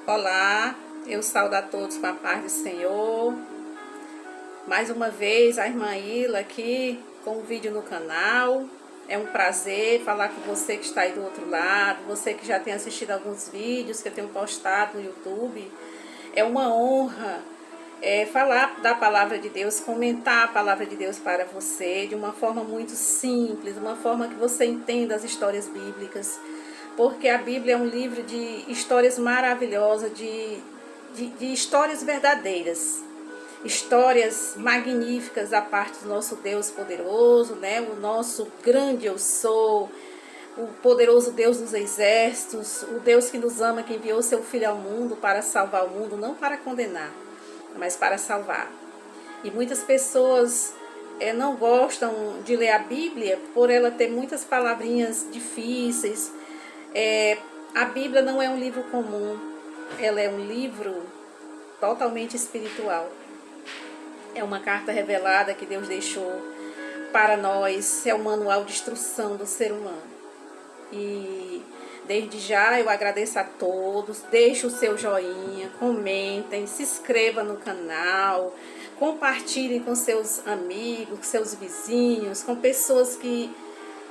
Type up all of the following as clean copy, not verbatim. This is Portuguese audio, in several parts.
Olá, eu saúdo a todos com a paz do Senhor. Mais uma vez, a irmã Ila aqui com um vídeo no canal. É um prazer falar com você que está aí do outro lado, você que já tem assistido alguns vídeos que eu tenho postado no YouTube. É uma honra falar da palavra de Deus, comentar a palavra de Deus para você de uma forma muito simples, uma forma que você entenda as histórias bíblicas. Porque a Bíblia é um livro de histórias maravilhosas, de histórias verdadeiras, histórias magníficas da parte do nosso Deus poderoso, né? O nosso grande eu sou, o poderoso Deus dos exércitos, o Deus que nos ama, que enviou seu Filho ao mundo para salvar o mundo, não para condenar, mas para salvar. E muitas pessoas não gostam de ler a Bíblia por ela ter muitas palavrinhas difíceis. A Bíblia não é um livro comum, ela é um livro totalmente espiritual. É uma carta revelada que Deus deixou para nós, é um manual de instrução do ser humano. E desde já eu agradeço a todos, deixe o seu joinha, comentem, se inscreva no canal, compartilhem com seus amigos, seus vizinhos, com pessoas que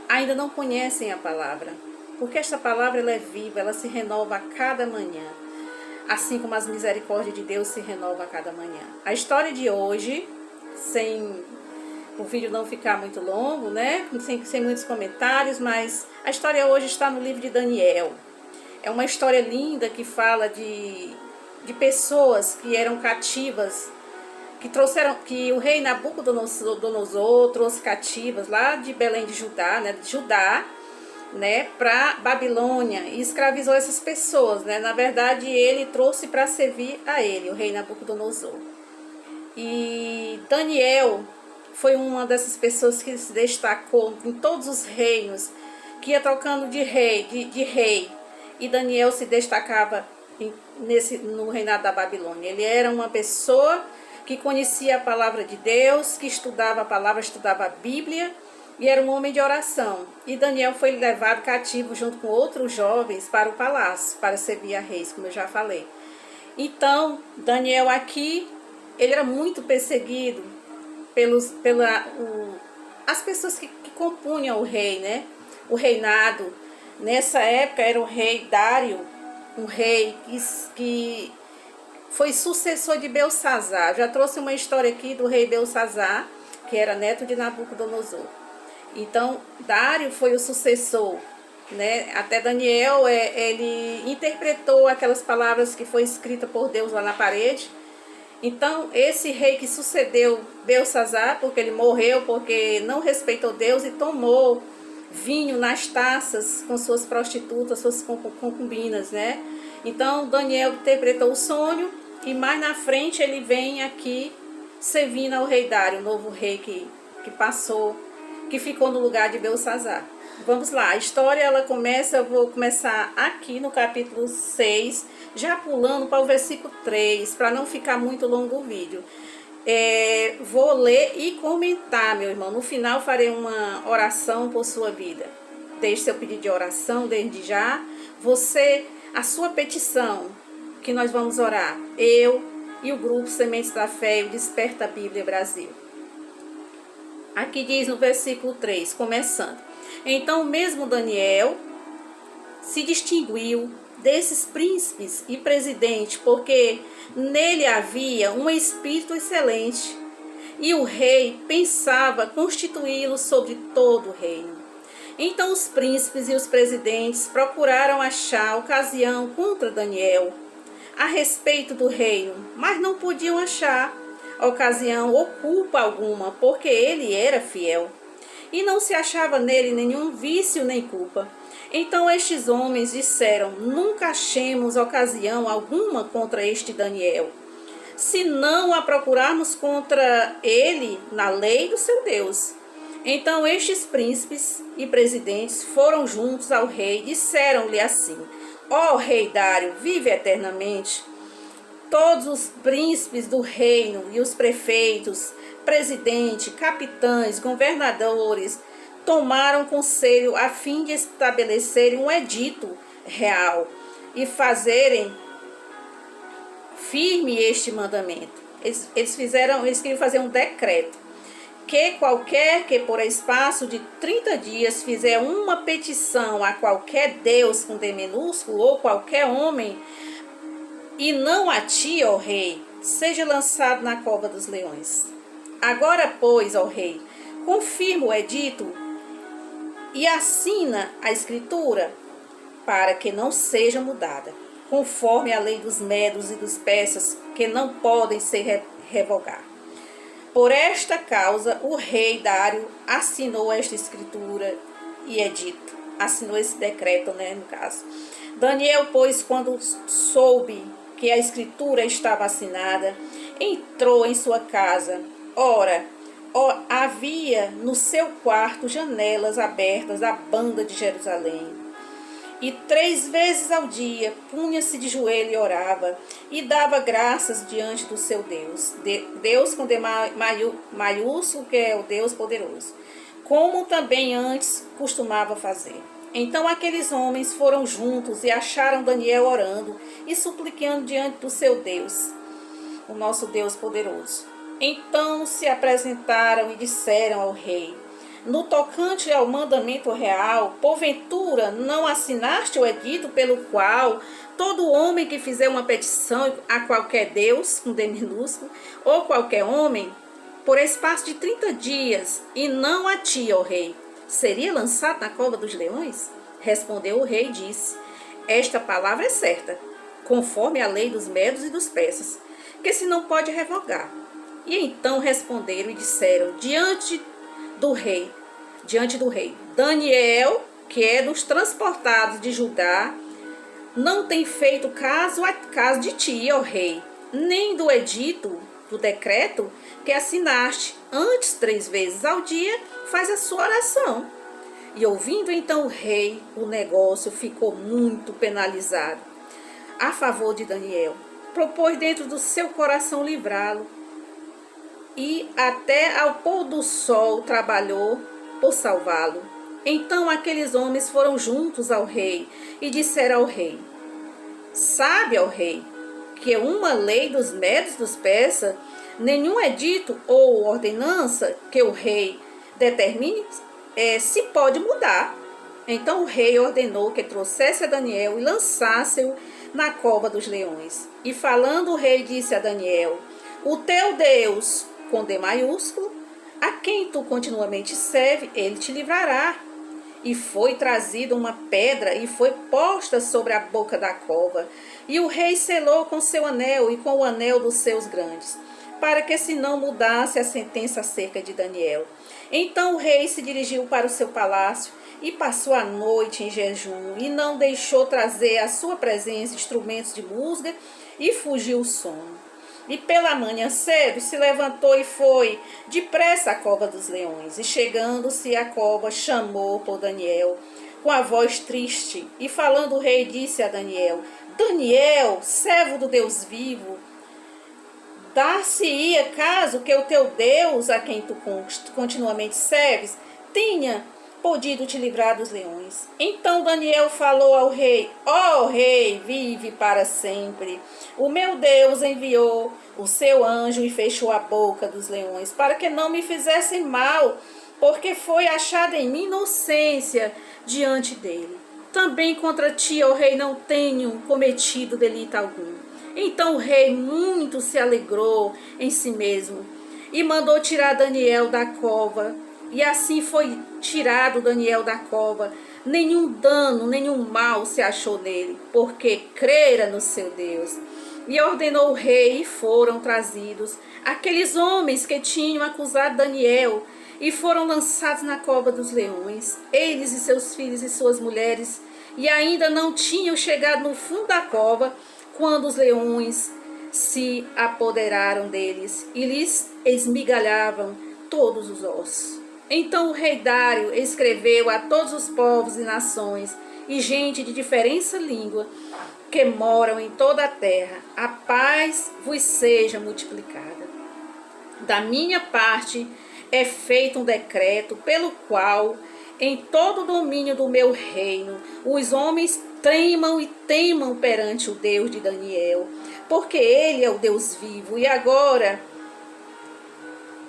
ainda não conhecem a palavra. Porque esta palavra ela é viva, ela se renova a cada manhã. Assim como as misericórdias de Deus se renovam a cada manhã. A história de hoje, sem o vídeo não ficar muito longo, né? Sem muitos comentários, mas a história hoje está no livro de Daniel. É uma história linda que fala de pessoas que eram cativas, que o rei Nabucodonosor trouxe cativas lá de Belém de Judá, para Babilônia, e escravizou essas pessoas, né? Na verdade, ele trouxe para servir a ele, o rei Nabucodonosor. E Daniel foi uma dessas pessoas que se destacou em todos os reinos, que ia trocando de rei. E Daniel se destacava no reinado da Babilônia. Ele era uma pessoa que conhecia a palavra de Deus, que estudava a palavra, estudava a Bíblia, e era um homem de oração. E Daniel foi levado cativo junto com outros jovens para o palácio, para servir a reis, como eu já falei. Então, Daniel aqui, ele era muito perseguido as pessoas que compunham o rei, né? O reinado. Nessa época era o rei Dário, um rei que foi sucessor de Belsazar. Já trouxe uma história aqui do rei Belsazar, que era neto de Nabucodonosor. Então, Dário foi o sucessor, né? Até Daniel, ele interpretou aquelas palavras que foi escrita por Deus lá na parede. Então, esse rei que sucedeu Belsazar, porque ele morreu, porque não respeitou Deus e tomou vinho nas taças com suas prostitutas, suas concubinas, né? Então, Daniel interpretou o sonho e mais na frente ele vem aqui servindo ao rei Dário, o novo rei que passou, que ficou no lugar de Belsazar. Vamos lá, a história ela começa, eu vou começar aqui no capítulo 6, já pulando para o versículo 3, para não ficar muito longo o vídeo. Vou ler e comentar, meu irmão. No final farei uma oração por sua vida. Deixe seu pedido de oração desde já. A sua petição, que nós vamos orar. Eu e o grupo Sementes da Fé, o Desperta a Bíblia Brasil. Aqui diz no versículo 3, começando. Então mesmo Daniel se distinguiu desses príncipes e presidentes, porque nele havia um espírito excelente, e o rei pensava constituí-lo sobre todo o reino. Então os príncipes e os presidentes procuraram achar ocasião contra Daniel a respeito do reino, mas não podiam achar ocasião ou culpa alguma, porque ele era fiel, e não se achava nele nenhum vício nem culpa. Então estes homens disseram: nunca achemos ocasião alguma contra este Daniel, se não a procurarmos contra ele na lei do seu Deus. Então estes príncipes e presidentes foram juntos ao rei e disseram-lhe assim: ó rei Dário, vive eternamente. Todos os príncipes do reino e os prefeitos, presidentes, capitães, governadores, tomaram conselho a fim de estabelecerem um edito real e fazerem firme este mandamento. Eles queriam fazer um decreto, que qualquer que por espaço de 30 dias fizer uma petição a qualquer Deus com D minúsculo, ou qualquer homem, e não a ti, ó rei, seja lançado na cova dos leões. Agora, pois, ó rei, confirma o edito e assina a escritura, para que não seja mudada, conforme a lei dos medos e dos persas, que não podem ser revogar. Por esta causa, o rei Dário assinou esta escritura e edito. Assinou esse decreto, no caso. Daniel, pois, quando soube que a escritura estava assinada, entrou em sua casa. Ora, havia no seu quarto janelas abertas à banda de Jerusalém. E 3 vezes ao dia punha-se de joelho e orava, e dava graças diante do seu Deus. Deus com D maiúsculo, que é o Deus poderoso, como também antes costumava fazer. Então aqueles homens foram juntos e acharam Daniel orando e suplicando diante do seu Deus, o nosso Deus poderoso. Então se apresentaram e disseram ao rei: no tocante ao mandamento real, porventura não assinaste o edito pelo qual todo homem que fizer uma petição a qualquer Deus, com D minúsculo, ou qualquer homem, por espaço de 30 dias, e não a ti, ó rei, seria lançado na cova dos leões? Respondeu o rei e disse: esta palavra é certa, conforme a lei dos medos e dos persas, que se não pode revogar. E então responderam e disseram diante do rei, Daniel, que é dos transportados de Judá, não tem feito caso de ti, ó rei, nem do edito, do decreto que assinaste. Antes 3 vezes ao dia faz a sua oração. E ouvindo então o rei, o negócio ficou muito penalizado a favor de Daniel. Propôs dentro do seu coração livrá-lo, e até ao pôr do sol trabalhou por salvá-lo. Então aqueles homens foram juntos ao rei e disseram ao rei: sabe, ó rei, que uma lei dos medos dos persas, nenhum edito ou ordenança que o rei determine se pode mudar. Então o rei ordenou que trouxesse a Daniel e lançasse-o na cova dos leões. E falando o rei disse a Daniel: o teu Deus, com D maiúsculo, a quem tu continuamente serve, ele te livrará. E foi trazida uma pedra e foi posta sobre a boca da cova. E o rei selou com seu anel e com o anel dos seus grandes, para que se não mudasse a sentença acerca de Daniel. Então o rei se dirigiu para o seu palácio e passou a noite em jejum, e não deixou trazer à sua presença instrumentos de música, e fugiu o sono. E pela manhã cedo se levantou e foi depressa à cova dos leões. E chegando-se à cova, chamou por Daniel com a voz triste. E falando o rei, disse a Daniel: Daniel, servo do Deus vivo, dar-se-ia caso que o teu Deus, a quem tu continuamente serves, tenha podido te livrar dos leões. Então Daniel falou ao rei: ó rei, vive para sempre. O meu Deus enviou o seu anjo e fechou a boca dos leões, para que não me fizessem mal, porque foi achada em mim inocência diante dele. Também contra ti, ó rei, não tenho cometido delito algum. Então o rei muito se alegrou em si mesmo e mandou tirar Daniel da cova. E assim foi tirado Daniel da cova. Nenhum dano, nenhum mal se achou nele, porque crera no seu Deus. E ordenou o rei, e foram trazidos aqueles homens que tinham acusado Daniel, e foram lançados na cova dos leões, eles e seus filhos e suas mulheres, e ainda não tinham chegado no fundo da cova, quando os leões se apoderaram deles, e lhes esmigalhavam todos os ossos. Então o rei Dário escreveu a todos os povos e nações, e gente de diferente língua, que moram em toda a terra: a paz vos seja multiplicada. Da minha parte é feito um decreto, pelo qual, em todo o domínio do meu reino, os homens tremam e temam perante o Deus de Daniel, porque ele é o Deus vivo, e agora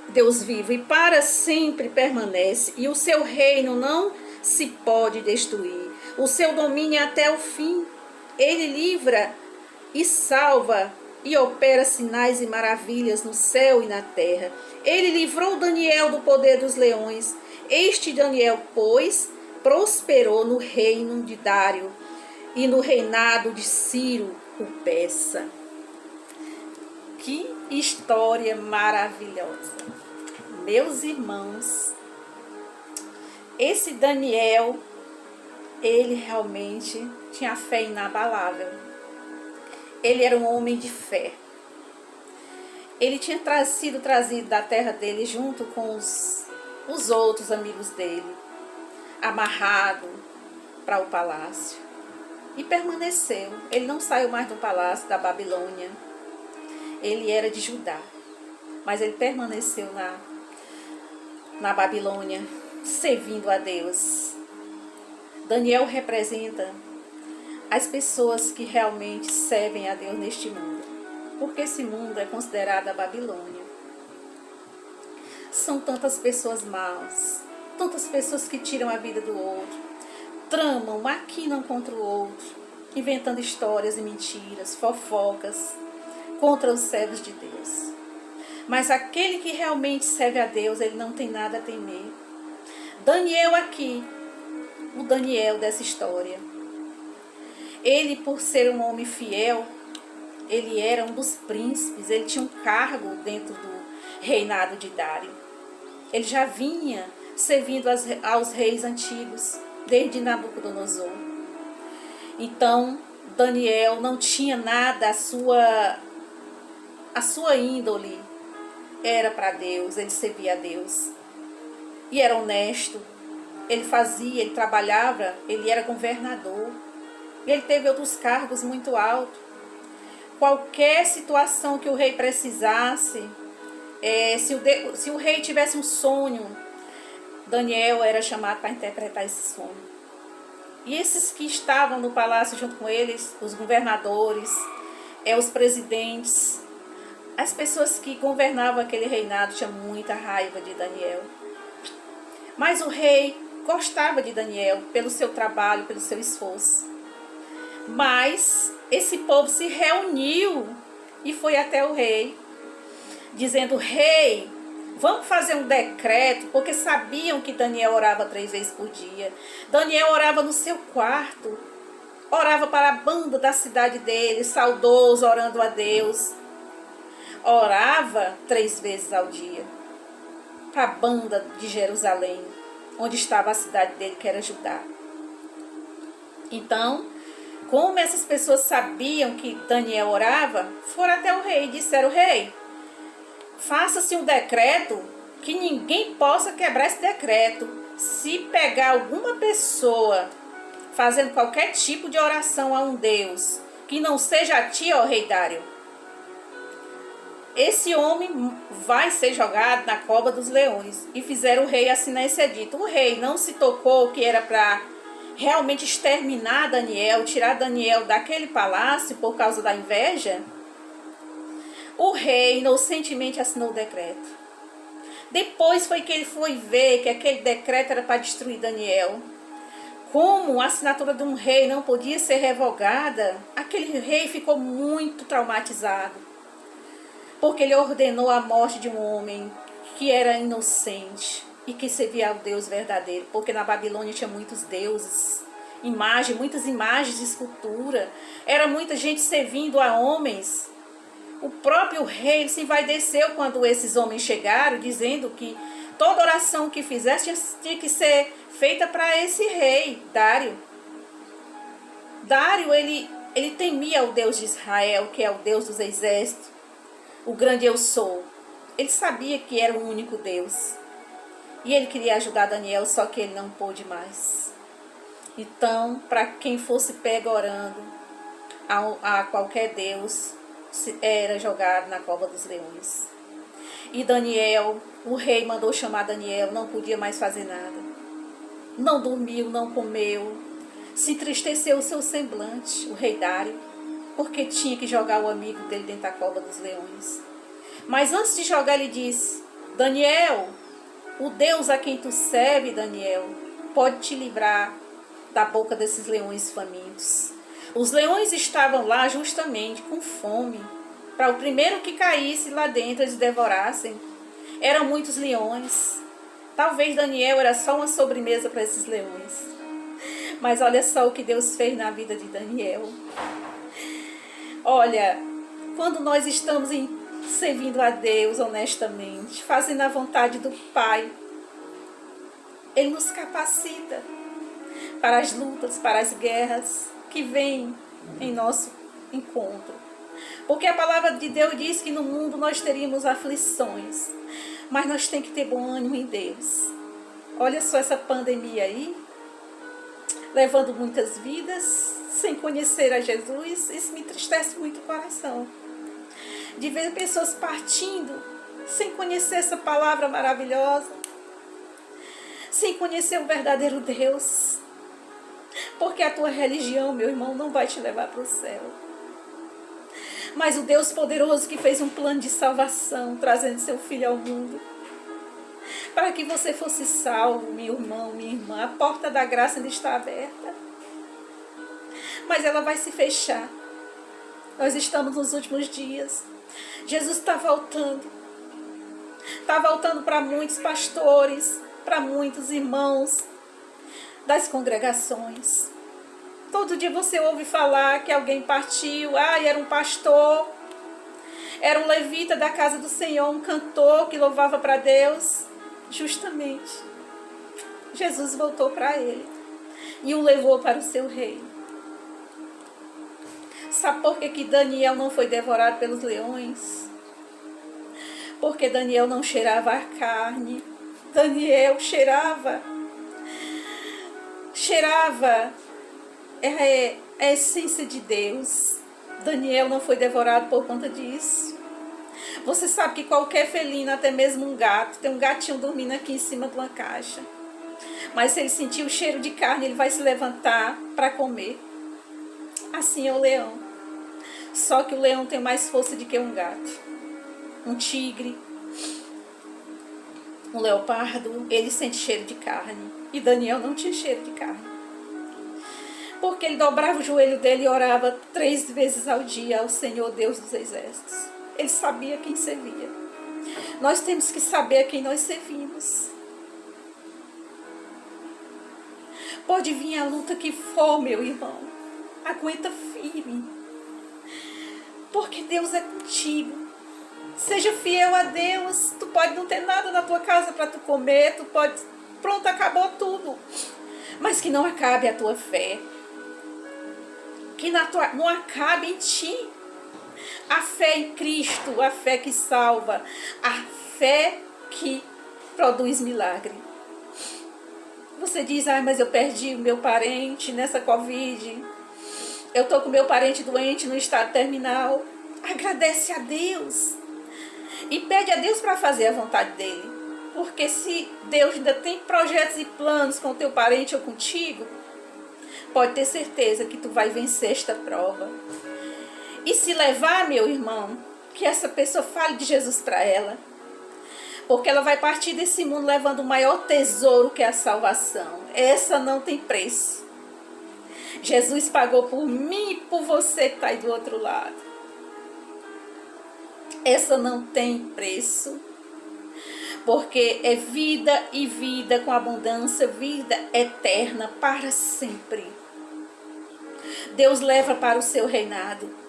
Deus vivo e para sempre permanece, e o seu reino não se pode destruir, o seu domínio é até o fim. Ele livra e salva e opera sinais e maravilhas no céu e na terra. Ele livrou Daniel do poder dos leões. Este Daniel, pois, prosperou no reino de Dário e no reinado de Ciro o Persa. Que história maravilhosa! Meus irmãos, esse Daniel, ele realmente tinha fé inabalável. Ele era um homem de fé. Ele tinha sido trazido da terra dele junto com os outros amigos dele, amarrado para o palácio. E permaneceu. Ele não saiu mais do palácio da Babilônia. Ele era de Judá, mas ele permaneceu na Babilônia, servindo a Deus. Daniel representa as pessoas que realmente servem a Deus neste mundo, porque esse mundo é considerado a Babilônia. São tantas pessoas más, tantas pessoas que tiram a vida do outro, tramam, maquinam contra o outro, inventando histórias e mentiras, fofocas contra os servos de Deus. Mas aquele que realmente serve a Deus, ele não tem nada a temer. Daniel aqui, o Daniel dessa história, ele, por ser um homem fiel, ele era um dos príncipes, ele tinha um cargo dentro do reinado de Dário. Ele já vinha servindo aos reis antigos, desde Nabucodonosor. Então, Daniel não tinha nada, a sua índole era para Deus, ele servia a Deus. E era honesto, ele fazia, ele trabalhava, ele era governador. E ele teve outros cargos muito altos. Qualquer situação que o rei precisasse, se o rei tivesse um sonho, Daniel era chamado para interpretar esse sonho. E esses que estavam no palácio junto com eles, os governadores, os presidentes, as pessoas que governavam aquele reinado tinham muita raiva de Daniel. Mas o rei gostava de Daniel pelo seu trabalho, pelo seu esforço. Mas esse povo se reuniu e foi até o rei, dizendo: rei, vamos fazer um decreto, porque sabiam que Daniel orava 3 vezes por dia. Daniel orava no seu quarto, orava para a banda da cidade dele, saudoso, orando a Deus. Orava 3 vezes ao dia para a banda de Jerusalém, onde estava a cidade dele, que era Judá. Então, como essas pessoas sabiam que Daniel orava, foram até o rei e disseram: rei, faça-se um decreto que ninguém possa quebrar esse decreto. Se pegar alguma pessoa fazendo qualquer tipo de oração a um Deus que não seja a ti, ó rei Dário, esse homem vai ser jogado na cova dos leões. E fizeram o rei assinar esse edito. O rei não se tocou que era para realmente exterminar Daniel, tirar Daniel daquele palácio por causa da inveja. O rei inocentemente assinou o decreto. Depois foi que ele foi ver que aquele decreto era para destruir Daniel. Como a assinatura de um rei não podia ser revogada, aquele rei ficou muito traumatizado, porque ele ordenou a morte de um homem que era inocente e que servia ao Deus verdadeiro, porque na Babilônia tinha muitos deuses, muitas imagens de escultura, era muita gente servindo a homens. O próprio rei se envaideceu quando esses homens chegaram, dizendo que toda oração que fizesse tinha que ser feita para esse rei, Dário. Dário, ele temia o Deus de Israel, que é o Deus dos exércitos, o grande eu sou. Ele sabia que era o único Deus. E ele queria ajudar Daniel, só que ele não pôde mais. Então, para quem fosse pego orando a qualquer Deus, era jogado na cova dos leões. E Daniel, o rei mandou chamar Daniel, não podia mais fazer nada. Não dormiu, não comeu. Se entristeceu o seu semblante, o rei Dário, porque tinha que jogar o amigo dele dentro da cova dos leões. Mas antes de jogar, ele disse: Daniel, o Deus a quem tu serve, Daniel, pode te livrar da boca desses leões famintos. Os leões estavam lá justamente com fome, para o primeiro que caísse lá dentro eles devorassem. Eram muitos leões. Talvez Daniel era só uma sobremesa para esses leões. Mas olha só o que Deus fez na vida de Daniel. Olha, quando nós estamos servindo a Deus honestamente, fazendo a vontade do Pai, Ele nos capacita para as lutas, para as guerras que vêm em nosso encontro. Porque a palavra de Deus diz que no mundo nós teríamos aflições, mas nós temos que ter bom ânimo em Deus. Olha só essa pandemia aí, levando muitas vidas, sem conhecer a Jesus. Isso me entristece muito o coração. De ver pessoas partindo, sem conhecer essa palavra maravilhosa, sem conhecer o verdadeiro Deus. Porque a tua religião, meu irmão, não vai te levar para o céu. Mas o Deus poderoso que fez um plano de salvação, trazendo seu Filho ao mundo, para que você fosse salvo, meu irmão, minha irmã. A porta da graça ainda está aberta, mas ela vai se fechar. Nós estamos nos últimos dias. Jesus está voltando. Está voltando para muitos pastores, para muitos irmãos das congregações. Todo dia você ouve falar que alguém partiu. Era um pastor, era um levita da casa do Senhor, um cantor que louvava para Deus. Justamente, Jesus voltou para ele e o levou para o seu reino. Sabe por que Daniel não foi devorado pelos leões? Porque Daniel não cheirava a carne. Daniel cheirava a essência de Deus. Daniel não foi devorado por conta disso. Você sabe que qualquer felino, até mesmo um gato, tem um gatinho dormindo aqui em cima de uma caixa. Mas se ele sentir o cheiro de carne, ele vai se levantar para comer. Assim é o leão. Só que o leão tem mais força do que um gato. Um tigre, um leopardo, ele sente cheiro de carne. E Daniel não tinha cheiro de carne. Porque ele dobrava o joelho dele e orava 3 vezes ao dia ao Senhor Deus dos Exércitos. Ele sabia quem servia. Nós temos que saber a quem nós servimos. Pode vir a luta que for, meu irmão. Aguenta firme. Porque Deus é contigo. Seja fiel a Deus. Tu pode não ter nada na tua casa para tu comer. Tu pode... Pronto, acabou tudo. Mas que não acabe a tua fé. Que não acabe em ti. A fé em Cristo, a fé que salva, a fé que produz milagre. Você diz: mas eu perdi o meu parente nessa Covid. Eu estou com meu parente doente no estado terminal. Agradece a Deus. E pede a Deus para fazer a vontade dele. Porque se Deus ainda tem projetos e planos com o teu parente ou contigo, pode ter certeza que tu vai vencer esta prova. E se levar, meu irmão, que essa pessoa fale de Jesus para ela. Porque ela vai partir desse mundo levando o maior tesouro, que é a salvação. Essa não tem preço. Jesus pagou por mim e por você que está aí do outro lado. Essa não tem preço. Porque é vida e vida com abundância, vida eterna para sempre. Deus leva para o seu reinado.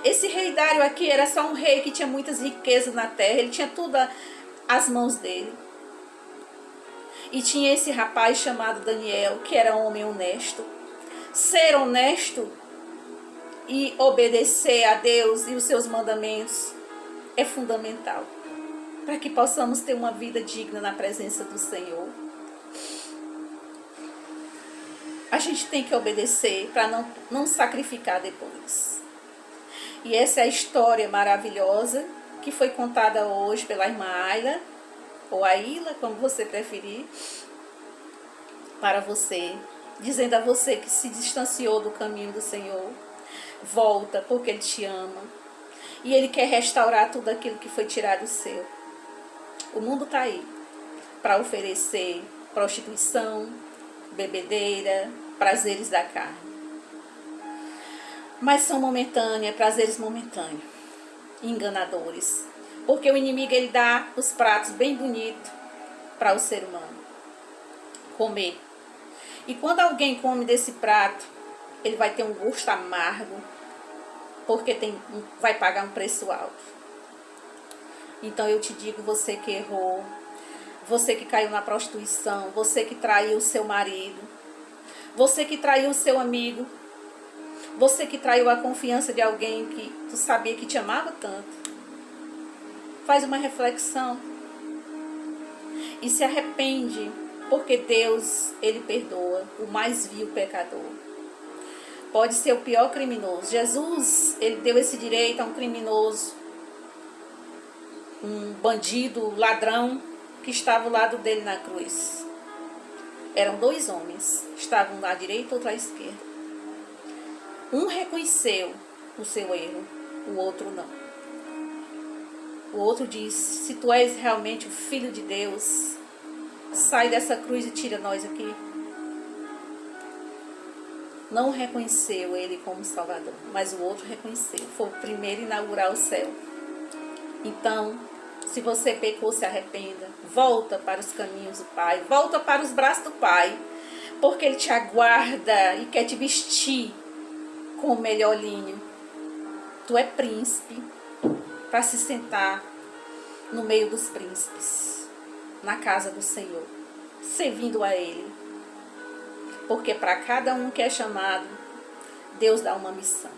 Esse rei Dário aqui era só um rei que tinha muitas riquezas na terra. Ele tinha tudo às mãos dele. E tinha esse rapaz chamado Daniel, que era um homem honesto. Ser honesto e obedecer a Deus e os seus mandamentos é fundamental para que possamos ter uma vida digna na presença do Senhor. A gente tem que obedecer para não sacrificar depois. E essa é a história maravilhosa que foi contada hoje pela irmã Ayla, ou Aila, como você preferir, para você dizendo a você que se distanciou do caminho do Senhor. Volta, porque Ele te ama. E Ele quer restaurar tudo aquilo que foi tirado seu. O mundo está aí para oferecer prostituição, bebedeira, prazeres da carne. Mas são momentâneos, prazeres momentâneos, enganadores. Porque o inimigo, ele dá os pratos bem bonitos para o ser humano comer. E quando alguém come desse prato, ele vai ter um gosto amargo, porque vai pagar um preço alto. Então eu te digo, você que errou, você que caiu na prostituição, você que traiu o seu marido, você que traiu o seu amigo, você que traiu a confiança de alguém que tu sabia que te amava tanto, faz uma reflexão e se arrepende, porque Deus, Ele perdoa o mais vil pecador. Pode ser o pior criminoso. Jesus, Ele deu esse direito a um criminoso, um bandido, ladrão, que estava ao lado dele na cruz. Eram 2 homens, estavam à direita e outro à esquerda. Um reconheceu o seu erro, o outro não. O outro disse: se tu és realmente o Filho de Deus, sai dessa cruz e tira nós aqui. Não reconheceu ele como Salvador, mas o outro reconheceu. Foi o primeiro a inaugurar o céu. Então, se você pecou, se arrependa. Volta para os caminhos do Pai. Volta para os braços do Pai. Porque Ele te aguarda e quer te vestir com o melhor linho. Tu é príncipe para se sentar no meio dos príncipes, na casa do Senhor, servindo a Ele. Porque para cada um que é chamado, Deus dá uma missão.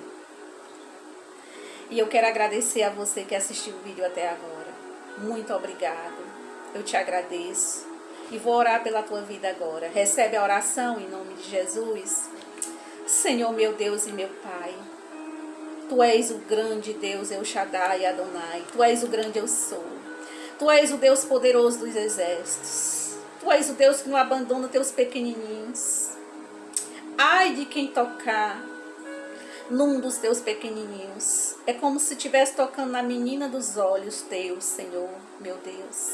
E eu quero agradecer a você que assistiu o vídeo até agora. Muito obrigado. Eu te agradeço. E vou orar pela tua vida agora. Recebe a oração em nome de Jesus. Senhor, meu Deus e meu Pai, Tu és o grande Deus, El Shaddai, Adonai. Tu és o grande Eu Sou. Tu és o Deus poderoso dos exércitos. Tu és o Deus que não abandona teus pequenininhos. Ai de quem tocar num dos teus pequenininhos. É como se estivesse tocando na menina dos olhos teus, Senhor, meu Deus.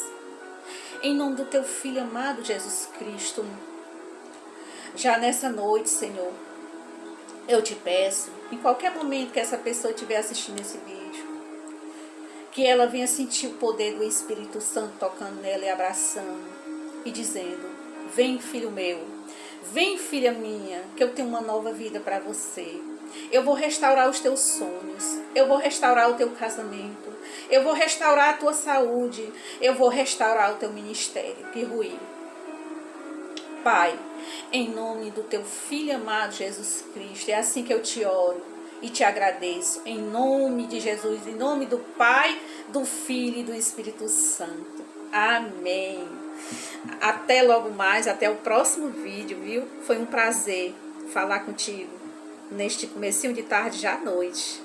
Em nome do teu Filho amado Jesus Cristo. Já nessa noite, Senhor, eu te peço, em qualquer momento que essa pessoa estiver assistindo esse vídeo, que ela venha sentir o poder do Espírito Santo tocando nela e abraçando e dizendo: vem, filho meu, vem, filha minha, que eu tenho uma nova vida para você. Eu vou restaurar os teus sonhos, eu vou restaurar o teu casamento, eu vou restaurar a tua saúde, eu vou restaurar o teu ministério que ruiu. Pai, em nome do teu Filho amado Jesus Cristo, é assim que eu te oro e te agradeço, em nome de Jesus, em nome do Pai, do Filho e do Espírito Santo. Amém. Até logo mais, até o próximo vídeo, viu? Foi um prazer falar contigo neste comecinho de tarde, já à noite.